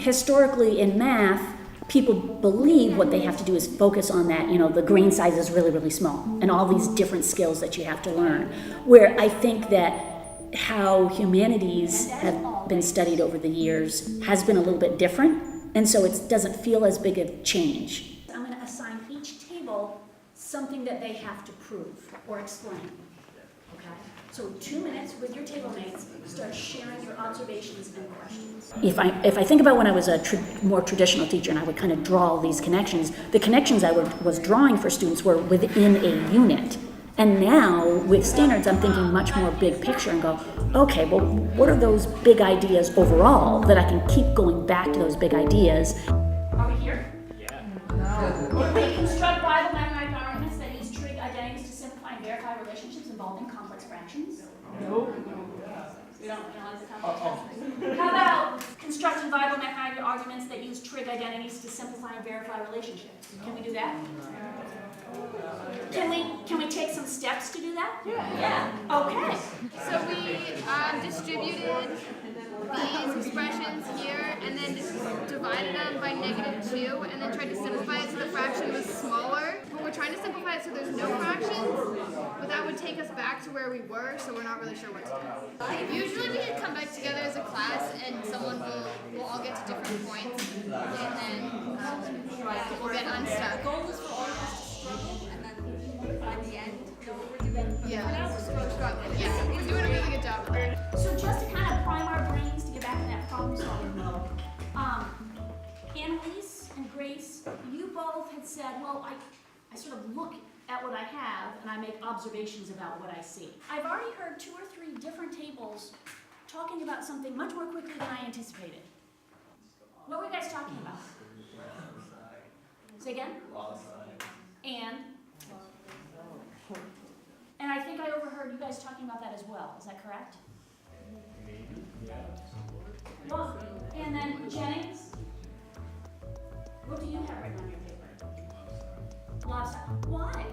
historically in math, people believe what they have to do is focus on that, the grain size is really, really small, and all these different skills that you have to learn. Where I think that how humanities have been studied over the years has been a little bit different, and so it doesn't feel as big a change. I'm going to assign each table something that they have to prove or explain. Okay? So 2 minutes with your table mates, start sharing your observations and questions. If I think about when I was a more traditional teacher and I would kind of draw all these connections, the connections I was drawing for students were within a unit. And now, with standards, I'm thinking much more big picture and go, okay, well, what are those big ideas overall that I can keep going back to those big ideas? Are we here? Yeah. No. Can we construct Bible mathematical arguments that use trig identities to simplify and verify relationships involving complex fractions? No. We don't like the complex fractions. How about constructing Bible mathematical arguments that use trig identities to simplify and verify relationships? Can we do that? Can we take some steps to do that? Yeah. Okay. So we distributed these expressions here and then just divided them by -2 and then tried to simplify it so the fraction was smaller. But we're trying to simplify it so there's no fractions, but that would take us back to where we were, so we're not really sure what to do. Usually we can come back together as a class and someone will all get to different points and then we'll get unstuck. And then by the end, know what we're doing. Yeah, we're doing a really good job of that. So just to kind of prime our brains to get back in that problem solving mode, Annalise and Grace, you both had said, well, I sort of look at what I have and I make observations about what I see. I've already heard 2 or 3 different tables talking about something much more quickly than I anticipated. What were you guys talking about? Say again? And I think I overheard you guys talking about that as well. Is that correct? Well, and then Jennings, what do you have written on your paper? Lifestyle. Why?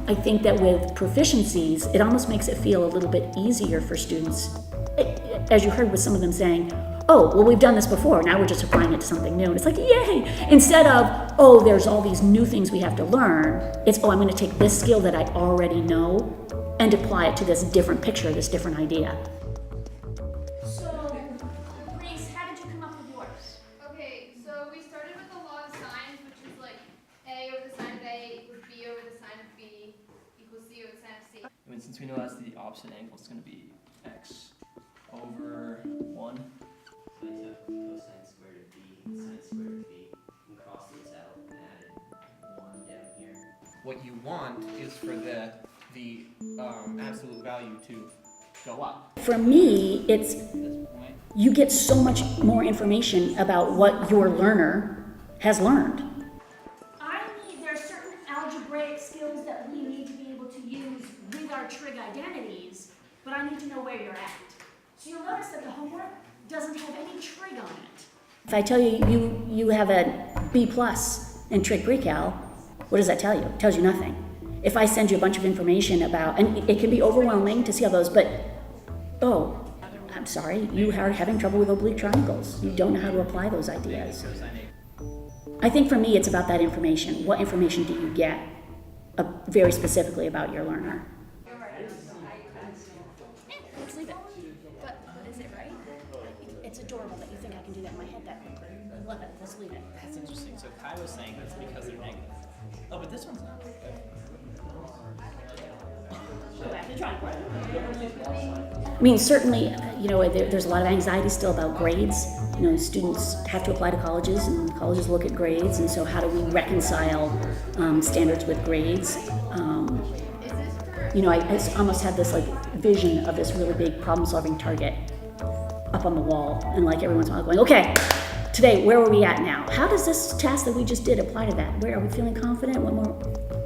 I think that with proficiencies, it almost makes it feel a little bit easier for students. As you heard with some of them saying, oh, well, we've done this before, now we're just applying it to something new. And it's like, yay! Instead of, oh, there's all these new things we have to learn, it's, oh, I'm going to take this skill that I already know and apply it to this different picture, this different idea. So, Grace, how did you come up with yours? Okay, so we started with the law of sines, which is like A over the sine of A equals B over the sine of B equals C over the sine of C. I mean, since we know that's the opposite angle, it's going to be x over 1. So I took cosine squared of b, sine squared of b, and crossed those out and added 1 down here. What you want is for the absolute value to go up. For me, it's At this point, you get so much more information about what your learner has learned. There are certain algebraic skills that we need to be able to use with our trig identities, but I need to know where you're at. So you'll notice that the homework doesn't have any trig on it. If I tell you have a B+ in trig pre-cal, what does that tell you? It tells you nothing. If I send you a bunch of information about, and it can be overwhelming to see all those, but, oh, I'm sorry, you are having trouble with oblique triangles. You don't know how to apply those ideas. I think for me, it's about that information. What information do you get very specifically about your learner? Let's leave it. But is it right? It's adorable that you think I can do that in my head that quickly. Let's leave it. that's interesting. So Kai was saying that's because they're negative. Oh, but this one's not. Go back to the drawing board. I mean, certainly, there's a lot of anxiety still about grades. Students have to apply to colleges, and colleges look at grades, and so how do we reconcile standards with grades? I almost had this vision of this really big problem-solving target up on the wall, and every once in a while going, okay, today, where are we at now? How does this task that we just did apply to that? Where are we feeling confident? What more?